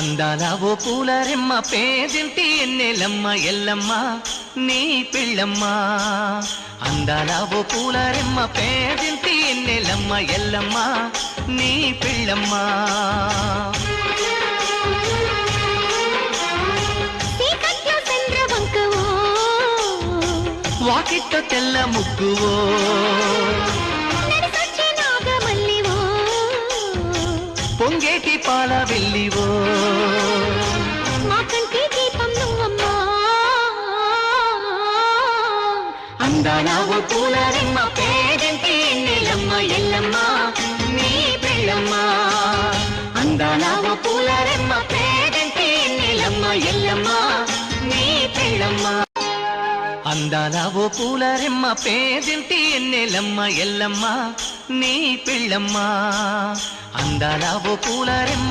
అందాల ఓ పూలరెమ్మ పేదింటి ఎన్నెలమ్మ ఎల్లమ్మ నీ పిల్లమ్మ. అందాల ఓ పూలరెమ్మ పేదింటి ఎన్నెలమ్మ ఎల్లమ్మ నీ పిల్లమ్మ. వాకిట్ట తెల్ల ముగ్గువో పొంగేటి పాల వెళ్ళివో అందాల ఓ పూలరెమ్మ పేదింటి ఎన్నెలమ్మ ఎల్లమ్మ నీ పిల్లమ్మ. అందాల ఓ పూలరెమ్మ పేదింటి ఎన్నెలమ్మ ఎల్లమ్మ నీ పిల్లమ్మ. అందాల ఓ పూలరెమ్మ పేదింటి ఎన్నెలమ్మ ఎల్లమ్మ నీ పిల్లమ్మ. అందాల ఓ పూలరెమ్మ